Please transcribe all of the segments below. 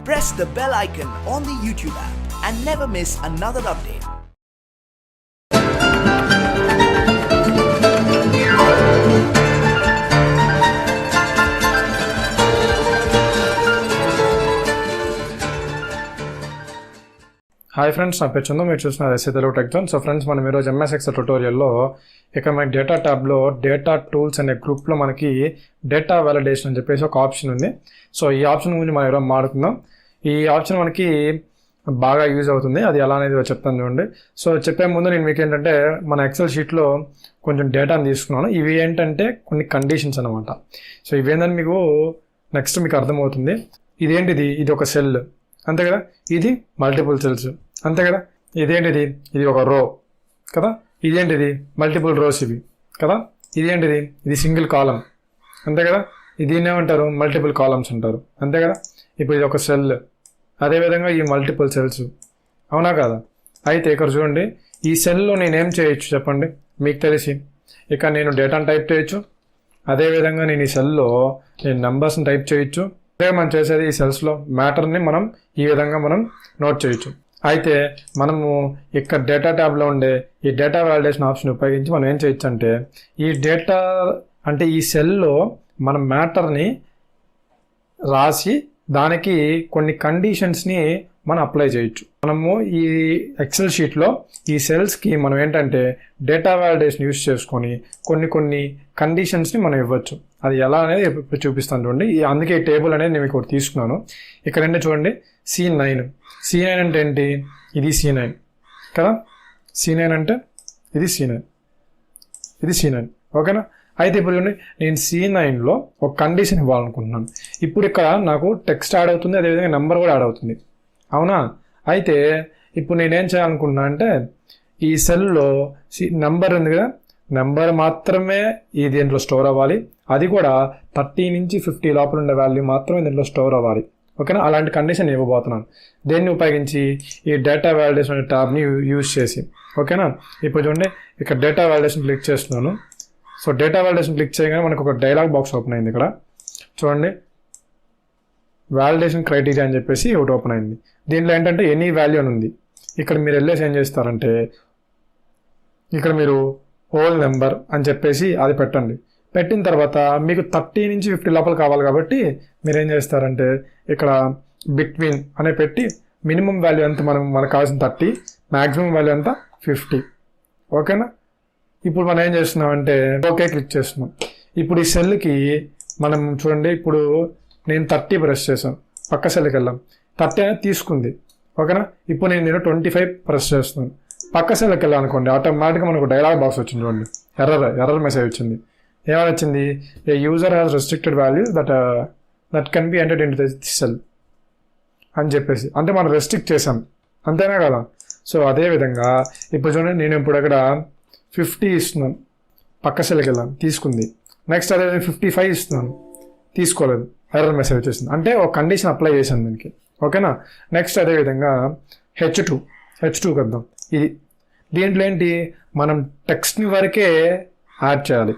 press the bell icon on the YouTube app and never miss another update. Hi friends, నా పేరు చందు. మీరు చూస్తున్నారు SA Telugu tech zone. So friends, మనం ఈరోజు MS Excel ట్యుటోరియల్లో ఇక మన డేటా ట్యాబ్లో డేటా టూల్స్ అనే గ్రూప్లో మనకి డేటా వాలిడేషన్ అని చెప్పేసి ఒక ఆప్షన్ ఉంది. సో ఈ ఆప్షన్ గురించి మనం ఈరోజు మాట్లాడుకుందాం. ఈ ఆప్షన్ మనకి బాగా యూజ్ అవుతుంది. అది ఎలా అనేది చెప్తాను చూడండి. సో చెప్పే ముందు నేను మీకు ఏంటంటే మన ఎక్సెల్ షీట్లో కొంచెం డేటాను తీసుకున్నాను. ఇవి ఏంటంటే కొన్ని కండిషన్స్ అనమాట. సో ఇవేందని మీకు నెక్స్ట్ మీకు అర్థమవుతుంది. ఇదేంటిది? ఇది ఒక సెల్ అంతే కదా, ఇది మల్టిపుల్ సెల్స్ అంతే కదా. ఇదేంటిది? ఇది ఒక రో కదా. ఇదేంటిది? మల్టిపుల్ రోస్ ఇవి కదా. ఇదేంటిది? ఇది సింగిల్ కాలం అంతే కదా. దీన్ని ఏమంటారు? మల్టిపుల్ కాలమ్స్ అంటారు అంతే కదా. ఇప్పుడు ఇది ఒక సెల్, అదేవిధంగా ఈ మల్టిపుల్ సెల్స్, అవునా కదా. అయితే ఇక్కడ చూడండి, ఈ సెల్లో నేనేం చేయొచ్చు చెప్పండి మీకు తెలిసి. ఇక నేను డేటాను టైప్ చేయొచ్చు, అదేవిధంగా నేను ఈ సెల్లో నేను నెంబర్స్ని టైప్ చేయొచ్చు. అదే మనం చేసేది ఈ సెల్స్లో మ్యాటర్ని మనం ఈ విధంగా మనం నోట్ చేయొచ్చు. అయితే మనము ఇక్కడ డేటా ట్యాబ్లో ఉండే ఈ డేటా వాలిడేషన్ ఆప్షన్ ఉపయోగించి మనం ఏం చేయొచ్చు అంటే, ఈ డేటా అంటే ఈ సెల్లో మనం మ్యాటర్ని రాసి దానికి కొన్ని కండిషన్స్ని మనం అప్లై చేయొచ్చు. మనము ఈ ఎక్సెల్ షీట్లో ఈ సెల్స్కి మనం ఏంటంటే డేటా వాలిడేషన్ యూస్ చేసుకొని కొన్ని కండిషన్స్ని మనం ఇవ్వచ్చు. అది ఎలా అనేది ఇప్పుడు చూపిస్తాను చూడండి. అందుకే ఈ టేబుల్ అనేది నేను మీకు తీసుకున్నాను. ఇక్కడ ఏంటంటే చూడండి, C9 అంటే ఏంటి? ఇది C9 కదా. C9 అంటే ఇది C9 ఓకేనా. అయితే ఇప్పుడు చూడండి, నేను C9లో ఒక కండిషన్ ఇవ్వాలనుకుంటున్నాను. ఇప్పుడు ఇక్కడ నాకు టెక్స్ట్ యాడ్ అవుతుంది, అదేవిధంగా నెంబర్ కూడా యాడ్ అవుతుంది, అవునా. అయితే ఇప్పుడు నేనేం చేయాలనుకుంటున్నా అంటే, ఈ సెల్లో నెంబర్ ఉంది కదా, నెంబర్ మాత్రమే ఈ దీంట్లో స్టోర్ అవ్వాలి. అది కూడా 30 నుంచి 50 లోపల ఉండే వాల్యూ మాత్రమే దీంట్లో స్టోర్ అవ్వాలి, ఓకేనా. అలాంటి కండిషన్ ఇవ్వబోతున్నాను. దేన్ని ఉపయోగించి? ఈ డేటా వాలిడేషన్ ట్యాబ్ని యూజ్ చేసి, ఓకేనా. ఇప్పుడు చూడండి, ఇక్కడ డేటా వాలిడేషన్ క్లిక్ చేస్తున్నాను. సో డేటా వాలిడేషన్ క్లిక్ చేయగానే మనకు ఒక డైలాగ్ బాక్స్ ఓపెన్ అయింది. ఇక్కడ చూడండి, వాలిడేషన్ క్రైటీరియా అని చెప్పేసి ఒకటి ఓపెన్ అయింది. దీంట్లో ఏంటంటే ఎనీ వాల్యూ అని ఉంది. ఇక్కడ మీరు వెళ్ళేసి ఏం చేస్తారంటే, ఇక్కడ మీరు హోల్ నెంబర్ అని చెప్పేసి అది పెట్టండి. పెట్టిన తర్వాత మీకు 30 నుంచి 50 లోపల కావాలి కాబట్టి మీరు ఏం చేస్తారంటే, ఇక్కడ బిట్వీన్ అనే పెట్టి మినిమం వాల్యూ ఎంత మనకు కావాల్సిన 30, మ్యాక్సిమం వాల్యూ ఎంత 50, ఓకేనా. ఇప్పుడు మనం ఏం చేస్తున్నామంటే ఓకే క్లిక్ చేస్తున్నాం. ఇప్పుడు ఈ సెల్కి మనం చూడండి, ఇప్పుడు నేను 30 ప్రెస్ చేసాను, పక్క సెల్కి వెళ్ళాం, 30 అనేది తీసుకుంది, ఓకేనా. ఇప్పుడు నేను 25 ప్రెస్ చేస్తున్నాను, పక్క సెల్కి వెళ్ళాను అనుకోండి, ఆటోమేటిక్గా మనకు డైలాగ్ బాక్స్ వచ్చింది చూడండి. ఎర్రర్ మెసేజ్ వచ్చింది. ఏమని వచ్చింది? A user has restricted value that can be entered into the cell అని చెప్పేసి, అంటే మనం రెస్ట్రిక్ట్ చేసాం, అంతేనా కదా. సో అదేవిధంగా ఇప్పుడు చూడండి, నేను ఇప్పుడు అక్కడ 50 ఇస్తున్నాను, పక్క సెల్కి వెళ్ళాను, తీసుకుంది. నెక్స్ట్ అదే 55 ఇస్తున్నాను, తీసుకోలేదు, ఎర్రర్ మెసేజ్ వచ్చేసింది. అంటే ఒక కండిషన్ అప్లై చేశాను దీనికి, ఓకేనా. నెక్స్ట్ అదేవిధంగా H2 వద్దాం. దీంట్లో ఏంటి? మనం టెక్స్ట్ని వరకే యాడ్ చేయాలి.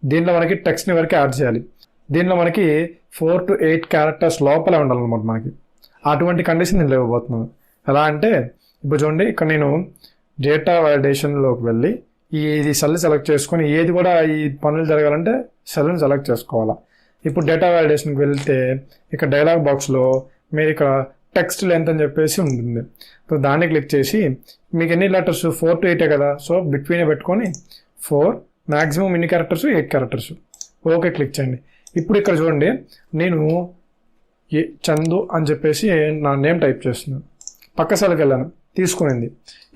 దీంట్లో మనకి 4 to 8 క్యారెక్టర్స్ లోపలే ఉండాలన్నమాట మనకి. అటువంటి కండిషన్ నేను ఇవ్వబోతున్నాను. ఎలా అంటే, ఇప్పుడు చూడండి, ఇక్కడ నేను డేటా వాలిడేషన్లోకి వెళ్ళి ఇది సెల్ సెలెక్ట్ చేసుకొని, ఏది కూడా ఈ పనులు జరగాలంటే సెల్ని సెలెక్ట్ చేసుకోవాలా. ఇప్పుడు డేటా వాలిడేషన్కి వెళ్తే ఇక్కడ డైలాగ్ బాక్స్లో మీరు ఇక్కడ టెక్స్ట్ లెంత్ అని చెప్పేసి ఉంటుంది. సో దాన్ని క్లిక్ చేసి, మీకు ఎన్ని లెటర్స్? 4 to 8 కదా. సో బిట్వీనే పెట్టుకొని 4, మ్యాక్సిమం ఎన్ని క్యారెక్టర్స్? 8 క్యారెక్టర్స్. ఓకే క్లిక్ చేయండి. ఇప్పుడు ఇక్కడ చూడండి, నేను చందు అని చెప్పేసి నా నేమ్ టైప్ చేస్తున్నాను, పక్క సెల్కి వెళ్ళాను, తీసుకునింది.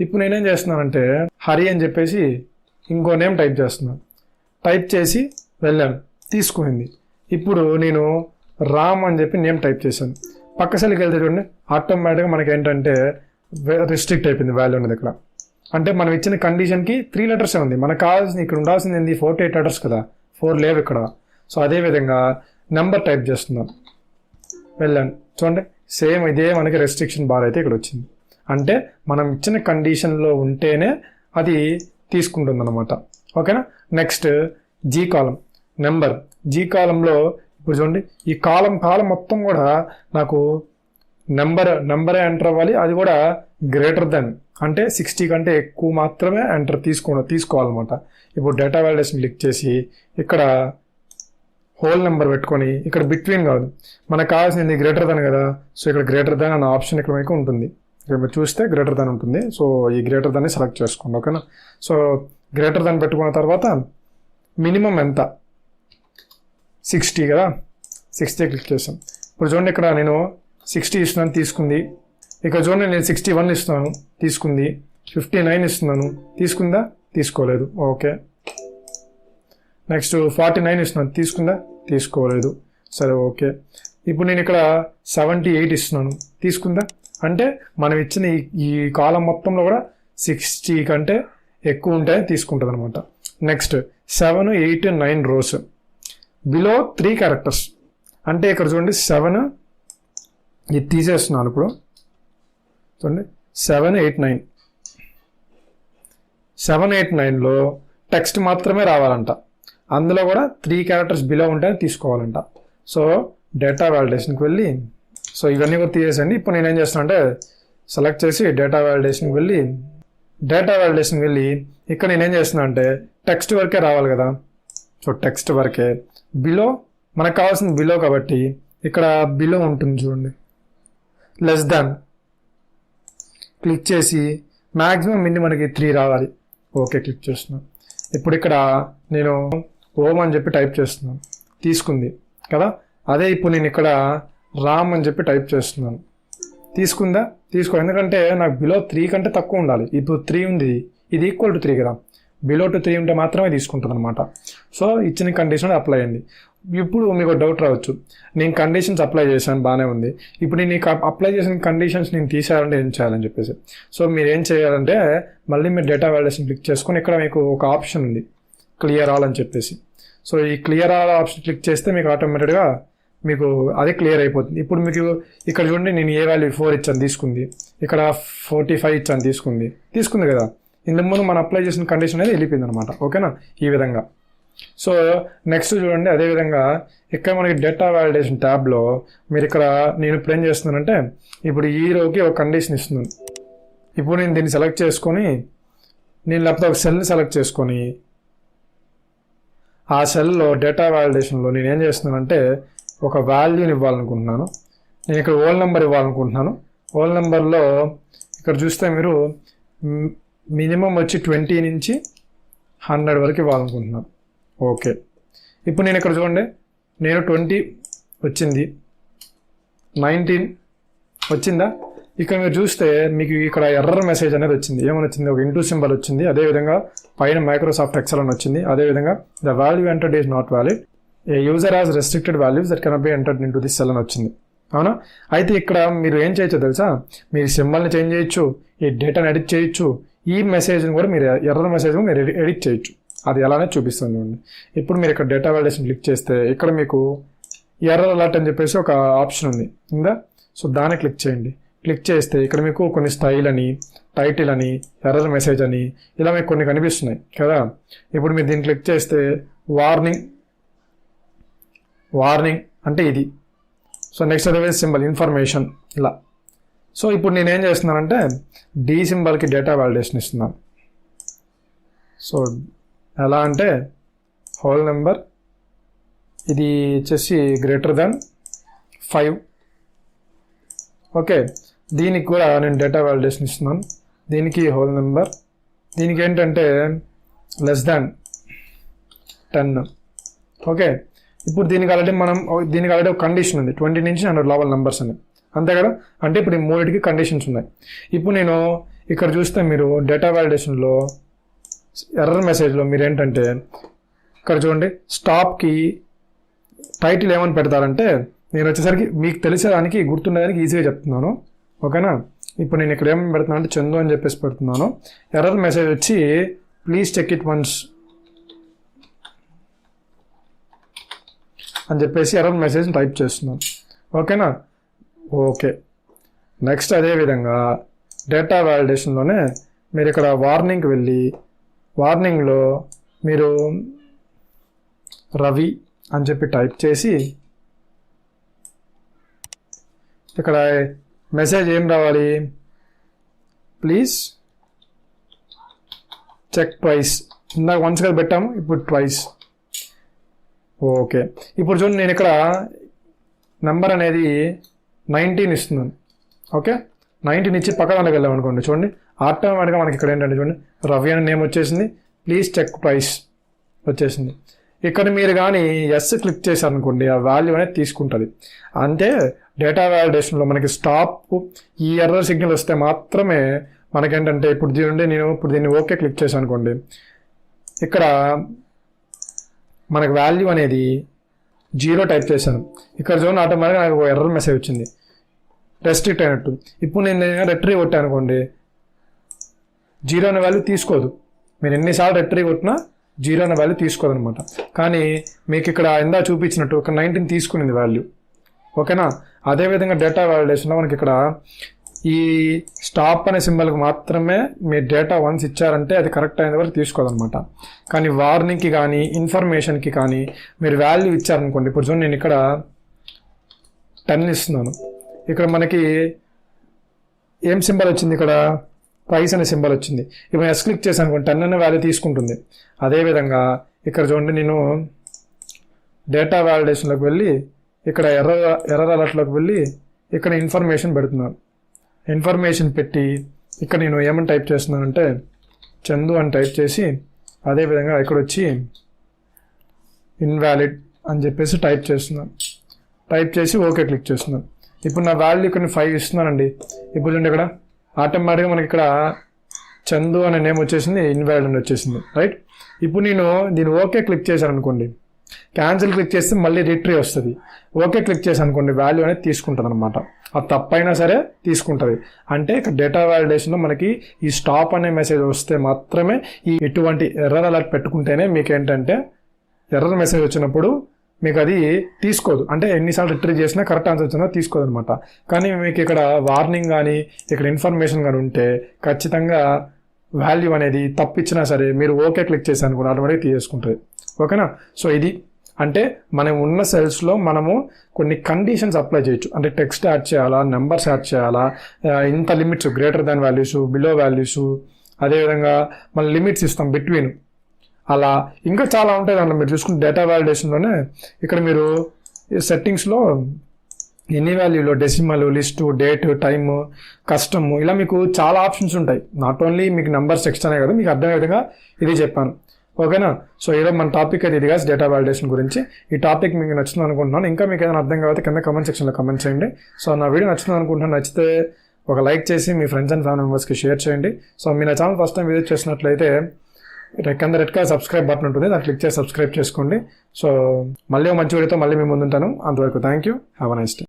ఇప్పుడు నేనేం చేస్తున్నానంటే హరి అని చెప్పేసి ఇంకో నేమ్ టైప్ చేస్తున్నాను, టైప్ చేసి వెళ్ళాను, తీసుకునింది. ఇప్పుడు నేను రామ్ అని చెప్పి నేమ్ టైప్ చేశాను, పక్క సెల్కి వెళ్తే చూడండి, ఆటోమేటిక్గా మనకి ఏంటంటే రిస్ట్రిక్ట్ అయిపోయింది వాల్యూ అనేది ఇక్కడ. అంటే మనం ఇచ్చిన కండిషన్కి 3 లెటర్సే ఉంది. మనకు కావాల్సింది ఇక్కడ ఉండాల్సింది ఏంది? 4 to 8 లెటర్స్ కదా, 4 లేవు ఇక్కడ. సో అదేవిధంగా నెంబర్ టైప్ చేస్తున్నాను, వెళ్ళాను, చూడండి సేమ్ ఇదే మనకి రెస్ట్రిక్షన్ బార్ అయితే ఇక్కడ వచ్చింది. అంటే మనం ఇచ్చిన కండిషన్లో ఉంటేనే అది తీసుకుంటుంది అనమాట, ఓకేనా. నెక్స్ట్ G కాలం నెంబర్. G కాలంలో ఇప్పుడు చూడండి, ఈ కాలం మొత్తం కూడా నాకు నెంబరే ఎంటర్ అవ్వాలి, అది కూడా గ్రేటర్ దెన్ అంటే 60 కంటే ఎక్కువ మాత్రమే ఎంటర్ తీసుకోవాలన్నమాట. ఇప్పుడు డేటా వాలిడేషన్ క్లిక్ చేసి ఇక్కడ హోల్ నెంబర్ పెట్టుకొని ఇక్కడ బిట్వీన్ కాదు, మనకు కావాల్సింది గ్రేటర్ దెన్ కదా. సో ఇక్కడ గ్రేటర్ దెన్ అన్న ఆప్షన్ ఇక్కడ మీకు ఉంటుంది. ఇక్కడ మీరు చూస్తే గ్రేటర్ దెన్ ఉంటుంది. సో ఈ గ్రేటర్ దెన్ని సెలెక్ట్ చేసుకోండి, ఓకేనా. సో గ్రేటర్ దెన్ పెట్టుకున్న తర్వాత మినిమం ఎంత 60 కదా, 60 క్లిక్ చేసాను. ఇప్పుడు చూడండి ఇక్కడ నేను 60 ఇస్తున్నాను, తీసుకుంది. ఇక్కడ చూడండి నేను 61 ఇస్తున్నాను, తీసుకుంది. 59 ఇస్తున్నాను, తీసుకుందా, తీసుకోలేదు, ఓకే. నెక్స్ట్ 49 ఇస్తున్నాను, తీసుకుందా, తీసుకోలేదు, సరే, ఓకే. ఇప్పుడు నేను ఇక్కడ 78 ఇస్తున్నాను, తీసుకుందా. అంటే మనం ఇచ్చిన ఈ కాలం మొత్తంలో కూడా 60 కంటే ఎక్కువ ఉంటాయని తీసుకుంటుంది అనమాట. Next 7, 8, 9 rows below 3 characters. అంటే ఇక్కడ చూడండి 7 ఇది తీసేస్తున్నాను. ఇప్పుడు చూడండి 7, 8, 9 7, 8, 9లో టెక్స్ట్ మాత్రమే రావాలంట. అందులో కూడా 3 క్యారెక్టర్స్ బిలో ఉంటాయని తీసుకోవాలంట. సో డేటా వాలిడేషన్కి వెళ్ళి, సో ఇవన్నీ కూడా తీసేసండి. ఇప్పుడు నేను ఏం చేస్తాను అంటే సెలెక్ట్ చేసి డేటా వాలిడేషన్కి వెళ్ళి ఇక్కడ నేనేం చేస్తున్నా అంటే టెక్స్ట్ వరకే రావాలి కదా. సో టెక్స్ట్ వరకే బిలో మనకు కావాల్సింది బిలో కాబట్టి ఇక్కడ బిలో ఉంటుంది చూడండి, లెస్ దాన్ క్లిక్ చేసి మ్యాక్సిమం మిన్ని మనకి 3 రావాలి, ఓకే క్లిక్ చేస్తున్నాను. ఇప్పుడు ఇక్కడ నేను ఓమ్ అని చెప్పి టైప్ చేస్తున్నాను, తీసుకుంది కదా. అదే ఇప్పుడు నేను ఇక్కడ రామ్ అని చెప్పి టైప్ చేస్తున్నాను, తీసుకుందా, ఎందుకంటే నాకు బిలో 3 కంటే తక్కువ ఉండాలి. ఇప్పుడు 3 ఉంది, ఇది ఈక్వల్ టు 3 కదా, బిలో టు 3 ఉంటే మాత్రమే తీసుకుంటుంది అనమాట. సో ఇచ్చిన కండిషన్ అప్లై అయింది. ఇప్పుడు మీకు డౌట్ రావచ్చు, నేను కండిషన్స్ అప్లై చేశాను, బాగానే ఉంది. ఇప్పుడు నేను అప్లై చేసిన కండిషన్స్ నేను తీసేయాలంటే ఏం చేయాలని చెప్పేసి, సో మీరు ఏం చేయాలంటే మళ్ళీ మీరు డేటా వాలిడేషన్ క్లిక్ చేసుకొని ఇక్కడ మీకు ఒక ఆప్షన్ ఉంది క్లియర్ ఆల్ అని చెప్పేసి. సో ఈ క్లియర్ ఆల్ ఆప్షన్ క్లిక్ చేస్తే మీకు ఆటోమేటిక్గా మీకు అదే క్లియర్ అయిపోతుంది. ఇప్పుడు మీకు ఇక్కడ చూడండి నేను ఏ వాల్యూ 4 ఇచ్చాను, తీసుకుంది. ఇక్కడ 45 ఇచ్చాను, తీసుకుంది కదా. ఇంతకు ముందు మనం అప్లై చేసిన కండిషన్ అనేది వెళ్ళిపోయింది అనమాట, ఓకేనా. ఈ విధంగా. సో నెక్స్ట్ చూడండి, అదేవిధంగా ఇక్కడ మనకి డేటా వాలిడేషన్ ట్యాబ్లో మీరు ఇక్కడ నేను ఇప్పుడు ఏం చేస్తున్నానంటే ఇప్పుడు ఈ రోకి ఒక కండిషన్ ఇస్తున్నాను. ఇప్పుడు నేను దీన్ని సెలెక్ట్ చేసుకొని నేను లేకపోతే ఒక సెల్ని సెలెక్ట్ చేసుకొని ఆ సెల్లో డేటా వాలిడేషన్లో నేను ఏం చేస్తున్నానంటే ఒక వాల్యూని ఇవ్వాలనుకుంటున్నాను. నేను ఇక్కడ ఓల్ నెంబర్ ఇవ్వాలనుకుంటున్నాను. ఓల్ నెంబర్లో ఇక్కడ చూస్తే మీరు మినిమం వచ్చి 20 నుంచి 100 వరకు ఇవ్వాలనుకుంటున్నాను, ఓకే. ఇప్పుడు నేను ఇక్కడ చూడండి నేను 20 వచ్చింది, 19 వచ్చిందా. ఇక్కడ మీరు చూస్తే మీకు ఇక్కడ ఎర్రర్ మెసేజ్ అనేది వచ్చింది. ఏమని వచ్చింది, ఒక ఇంటూ సింబల్ వచ్చింది. అదేవిధంగా పైన మైక్రోసాఫ్ట్ ఎక్సెల్ అని వచ్చింది. అదేవిధంగా the value entered is not valid, A user has restricted values that cannot be entered in to this cell అని వచ్చింది, అవునా. అయితే ఇక్కడ మీరు ఏం చేయొచ్చో తెలుసా, మీరు సింబల్ని చేంజ్ చేయొచ్చు, ఈ డేటాని ఎడిట్ చేయొచ్చు, ఈ మెసేజ్ని కూడా మీరు ఎర్రర్ మెసేజ్ మీరు ఎడిట్ చేయొచ్చు. అది ఎలానే చూపిస్తుంది చూడండి. ఇప్పుడు మీరు ఇక్కడ డేటా వాలిడేషన్ క్లిక్ చేస్తే ఇక్కడ మీకు ఎర్రర్ అలర్ట్ అని చెప్పేసి ఒక ఆప్షన్ ఉంది ఉందా. సో దాన్ని క్లిక్ చేయండి. క్లిక్ చేస్తే ఇక్కడ మీకు కొన్ని స్టైల్ అని, టైటిల్ అని, ఎర్రర్ మెసేజ్ అని ఇలా మీకు కొన్ని కనిపిస్తున్నాయి కదా. ఇప్పుడు మీరు దీన్ని క్లిక్ చేస్తే వార్నింగ్ అంటే ఇది. So next otherwise symbol information ఇలా. సో ఇప్పుడు నేనేం చేస్తున్నానంటే డి సింబల్కి డేటా వాలిడేషన్ ఇస్తున్నాను. సో ఎలా అంటే హోల్ నెంబర్ ఇది వచ్చేసి గ్రేటర్ దాన్ 5, ఓకే. దీనికి కూడా నేను డేటా వాలిడేషన్ ఇస్తున్నాను. దీనికి హోల్ నెంబర్, దీనికి ఏంటంటే లెస్ దాన్ 10, ఓకే. ఇప్పుడు దీనికి ఆల్రెడీ ఒక కండిషన్ ఉంది 20 నుంచి 100 లోపల నెంబర్స్ అని, అంతే కదా. అంటే ఇప్పుడు ఈ మూడింటికి కండిషన్స్ ఉన్నాయి. ఇప్పుడు నేను ఇక్కడ చూస్తే మీరు డేటా వాలిడేషన్లో ఎర్రర్ మెసేజ్లో మీరు ఏంటంటే ఇక్కడ చూడండి స్టాప్కి టైటిల్ ఏమని పెడతారంటే, నేను వచ్చేసరికి మీకు తెలిసేదానికి గుర్తుండేదానికి ఈజీగా చెప్తున్నాను, ఓకేనా. ఇప్పుడు నేను ఇక్కడ ఏమని పెడుతున్నాను అంటే చందు అని చెప్పేసి పెడుతున్నాను. ఎర్రర్ మెసేజ్ వచ్చి ప్లీజ్ చెక్ ఇట్ వన్స్ అని చెప్పేసి ఎర్రర్ మెసేజ్ టైప్ చేస్తున్నాను, ఓకేనా, ఓకే. నెక్స్ట్ అదేవిధంగా డేటా వాలిడేషన్లోనే మీరు ఇక్కడ వార్నింగ్కి వెళ్ళి వార్నింగ్లో మీరు రవి అని చెప్పి టైప్ చేసి ఇక్కడ మెసేజ్ ఏం రావాలి, ప్లీజ్ చెక్ ట్వైస్. ఇందాక వన్స్ కదా పెట్టాము, ఇప్పుడు ట్వైస్. ఓకే, ఇప్పుడు చూడండి నేను ఇక్కడ నెంబర్ అనేది 19 ఇస్తున్నాను. ఓకే, 19 ఇచ్చి పక్క దాంట్లోకి వెళ్ళాం అనుకోండి, చూడండి ఆటోమేటిక్గా మనకి ఇక్కడ ఏంటంటే చూడండి రవి అనే నేమ్ వచ్చేసింది, ప్లీజ్ చెక్ ట్వైస్ వచ్చేసింది. ఇక్కడ మీరు కానీ ఎస్ క్లిక్ చేశారనుకోండి ఆ వాల్యూ అనేది తీసుకుంటుంది. అంటే డేటా వ్యాలిడేషన్లో మనకి స్టాప్ ఈ ఎర్రర్ సిగ్నల్ వస్తే మాత్రమే మనకేంటంటే ఇప్పుడు దీన్ని ఓకే క్లిక్ చేశాను అనుకోండి, ఇక్కడ మనకు వాల్యూ అనేది 0 టైప్ చేశాను. ఇక్కడ చూడండి ఆటోమేటిక్గా నాకు ఎర్రర్ మెసేజ్ వచ్చింది, రెస్ట్రిక్ట్ అయినట్టు. ఇప్పుడు నేను రిట్రీవ్ కొట్టాను అనుకోండి 0 అనే వాల్యూ తీసుకోదు. మీరు ఎన్నిసార్లు రిట్రీవ్ కొట్టినా 0 అనే వాల్యూ తీసుకోదు అనమాట. కానీ మీకు ఇక్కడ ఇందా చూపించినట్టు ఒక 19 తీసుకునింది వాల్యూ. ఓకేనా, అదేవిధంగా డేటా వ్యాలిడేషన్లో మనకి ఇక్కడ ఈ స్టాప్ అనే సింబల్కి మాత్రమే మీరు డేటా వన్స్ ఇచ్చారంటే అది కరెక్ట్ అయిన వరకు తీసుకోదనమాట. కానీ వార్నింగ్కి కానీ ఇన్ఫర్మేషన్కి కానీ మీరు వాల్యూ ఇచ్చారనుకోండి, ఇప్పుడు చూడండి నేను ఇక్కడ 10 ఇస్తున్నాను, ఇక్కడ మనకి ఏం సింబల్ వచ్చింది, ఇక్కడ ప్రైస్ అనే సింబల్ వచ్చింది. ఇప్పుడు ఎస్ క్లిక్ చేశాను అనుకోండి 10 అనే వాల్యూ తీసుకుంటుంది. అదేవిధంగా ఇక్కడ చూడండి నేను డేటా వ్యాలిడేషన్లోకి వెళ్ళి ఇక్కడ ఎర్రర్ అలర్ట్లోకి వెళ్ళి ఇక్కడ ఇన్ఫర్మేషన్ పెడుతున్నాను. ఇన్ఫర్మేషన్ పెట్టి ఇక్కడ నేను ఏమని టైప్ చేస్తున్నానంటే చందు అని టైప్ చేసి అదేవిధంగా ఇక్కడ వచ్చి ఇన్వాలిడ్ అని చెప్పేసి టైప్ చేస్తున్నాను. టైప్ చేసి ఓకే క్లిక్ చేస్తున్నాను. ఇప్పుడు నా వాల్యూ ఇక్కడ 5 ఇస్తున్నానండి. ఇప్పుడు చూడండి ఇక్కడ ఆటోమేటిక్గా మనకి ఇక్కడ చందు అనే నేమ్ వచ్చేసింది, ఇన్వాలిడ్ అని వచ్చేసింది. రైట్, ఇప్పుడు నేను దీన్ని ఓకే క్లిక్ చేశాను అనుకోండి, క్యాన్సిల్ క్లిక్ చేస్తే మళ్ళీ రిట్రీవ్ వస్తుంది. ఓకే క్లిక్ చేశాను అనుకోండి వాల్యూ అనేది తీసుకుంటుంది అనమాట. అది తప్పైనా సరే తీసుకుంటుంది. అంటే ఇక్కడ డేటా వ్యాలిడేషన్లో మనకి ఈ స్టాప్ అనే మెసేజ్ వస్తే మాత్రమే ఈ ఇటువంటి ఎర్రర్ అలర్ట్ పెట్టుకుంటేనే మీకు ఏంటంటే ఎర్రర్ మెసేజ్ వచ్చినప్పుడు మీకు అది తీసుకోదు. అంటే ఎన్నిసార్లు రిట్రీవ్ చేసినా కరెక్ట్ ఆన్సర్ వచ్చినా తీసుకోదు అనమాట. కానీ మీకు ఇక్కడ వార్నింగ్ కానీ ఇక్కడ ఇన్ఫర్మేషన్ కానీ ఉంటే ఖచ్చితంగా వాల్యూ అనేది తప్పిచ్చినా సరే మీరు ఓకే క్లిక్ చేశాను అనుకోండి ఆటోమేటిక్గా తీసేసుకుంటుంది. ఓకేనా, సో ఇది అంటే మనం ఉన్న సెల్స్లో మనము కొన్ని కండిషన్స్ అప్లై చేయొచ్చు. అంటే టెక్స్ట్ యాడ్ చేయాలా, నెంబర్స్ యాడ్ చేయాలా, ఇంత limits greater than values, below values, అదేవిధంగా మనం లిమిట్స్ ఇస్తాం బిట్వీన్, అలా ఇంకా చాలా ఉంటాయి దాంట్లో. మీరు చూసుకుంటే డేటా వ్యాలిడేషన్లోనే ఇక్కడ మీరు సెట్టింగ్స్లో ఎన్ని వాల్యూలో decimal, list, date, time, custom, ఇలా మీకు చాలా ఆప్షన్స్ ఉంటాయి. నాట్ ఓన్లీ మీకు నెంబర్స్ టెక్స్ట్ అనే కదా, మీకు అర్థమయ్యే విధంగా ఇది చెప్పాను. ఓకేనా, సో ఈరోజు మన టాపిక్ అయితే ఇది డేటా వ్యాలిడేషన్ గురించి. ఈ టాపిక్ మీకు నచ్చింది అనుకుంటున్నాను. ఇంకా మీకు ఏదైనా అర్థం కాకపోతే కింద కమెంట్ సెక్షన్లో కమెంట్ చేయండి. సో నా వీడియో నచ్చింది అనుకుంటున్నాను. నచ్చితే ఒక లైక్ చేసి మీ ఫ్రెండ్స్ అండ్ ఫ్యామిలీ మెంబర్స్కి షేర్ చేయండి. సో మీ నా ఛానల్ ఫస్ట్ టైం విజిట్ చేసినట్లయితే కింద రెడ్ కలర్ సబ్స్క్రైబ్ బటన్ ఉంటుంది, దాన్ని క్లిక్ చేసి సబ్స్క్రైబ్ చేసుకోండి. సో మళ్ళీ మంచి వీడియోతో మళ్ళీ మీ ముందుంటాను. అంతవరకు thank you, have a nice day.